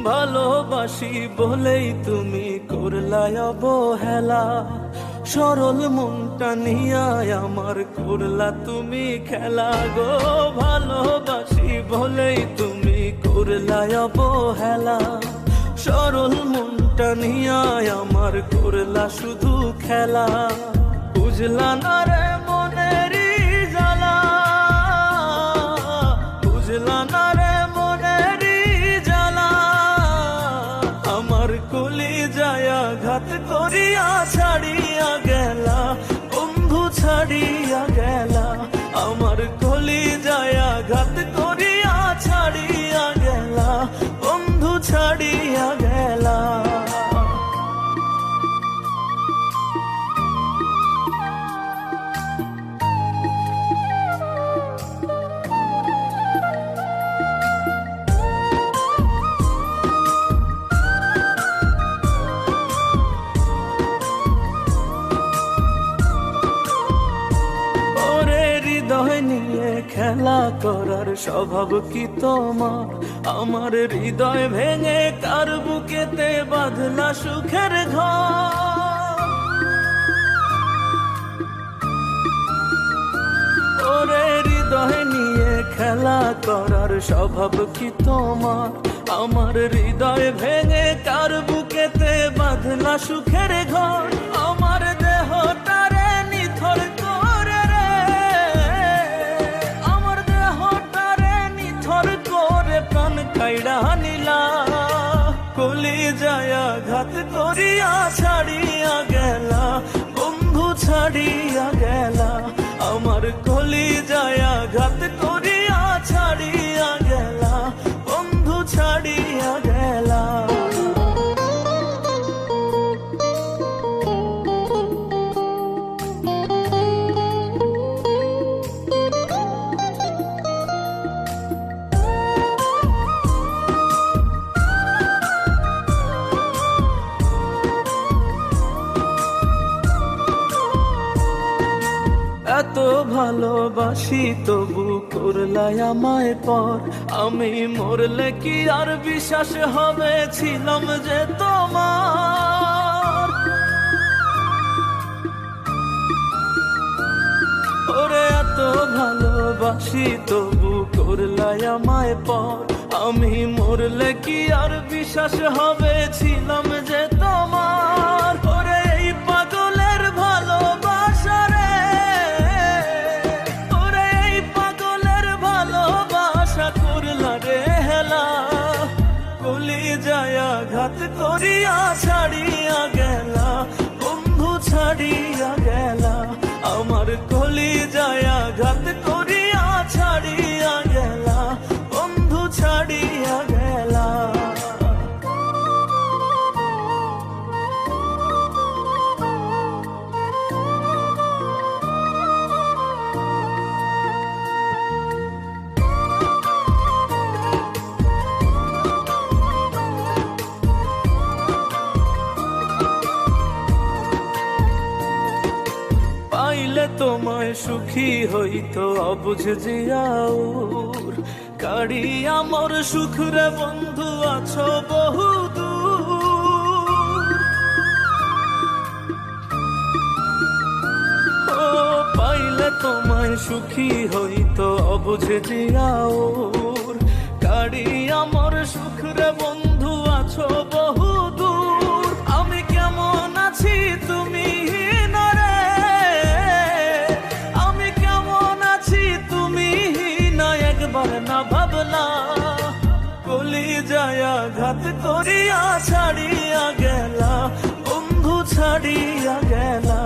ভালোবাসি বলেই তুমি করলাই অবহেলা, সরল মনটা নিয়া আমার করলা তুমি খেলা গো। ভালোবাসি বলেই তুমি করলাই অবহেলা, সরল মনটা নিয়া আমার করলা শুধু খেলা। বুঝলা না রে মনেরই জ্বালা, বুঝলা না রে মনেরই জ্বালা, আমার কলি যায়া ঘাত করিয়া ছাড়িয়া গেলা, বন্ধু ছাড়িয়া গেলা। আমার কলি যায়া ঘাত করিয়া ছাড়িয়া গেলা, বন্ধু ছাড়িয়া গেলা। হৃদয় নিয়ে খেলা করার স্বভাব কি তোমার? আমার হৃদয় ভেঙে কার বুকেতে বাঁধলা সুখের ঘর। ওরে হৃদয় নিয়ে খেলা করার স্বভাব কি তোমার? আমার হৃদয় ভেঙে কার বুকেতে বাঁধলা সুখের ঘর। আমার দেহটারে নিথর করে রে, আমার দেহটারে নিথর করে প্রাণ কাইড়া নিলা। কলি যায়া ঘাত করিয়া ছাড়িয়া গেলা, বন্ধু ছাড়িয়া গেলা। আমার কলি যায়া ঘাত করিয়া ছাড়িয়া গেলা, বন্ধু ছাড়িয়া গেলা। এত ভালোবাসি তবু করলাই আমায় পর, আমি মরলে কি আর বিশ্বাস হবে ছিলাম যে তোমার। ওরে এত ভালোবাসি তবু করলাই আমায় পর, আমি মরলে কি আর বিশ্বাস হবে ছিলাম যে তোমার। ওরে এই পাগলের ভালোবাসা রে, কলি যায়া ঘাত করিয়া ছাড়িয়া গেলা, বন্ধু ছাড়িয়া গেলা। আমার কলি যায়া ঘাত করিয়া ছাড়িয়া গেলা, বন্ধু ছাড়িয়া গেলা। পাইলে তোমায় সুখী হইতো অবুঝ জিয়াউর, কাড়িয়া মোর সুখ রে বন্ধু আছো বহু দূর। ও পাইলে তোমায় সুখী হইতো অবুঝ জিয়াউর, কাড়িয়া মোর সুখ রে বন্ধু আছো বহু দূর। আমি কেমন আছি তুমি না ভাবলা, কলি যায়া ঘাত করিয়া ছাড়িয়া গেলা, বন্ধু ছাড়িয়া গেলা।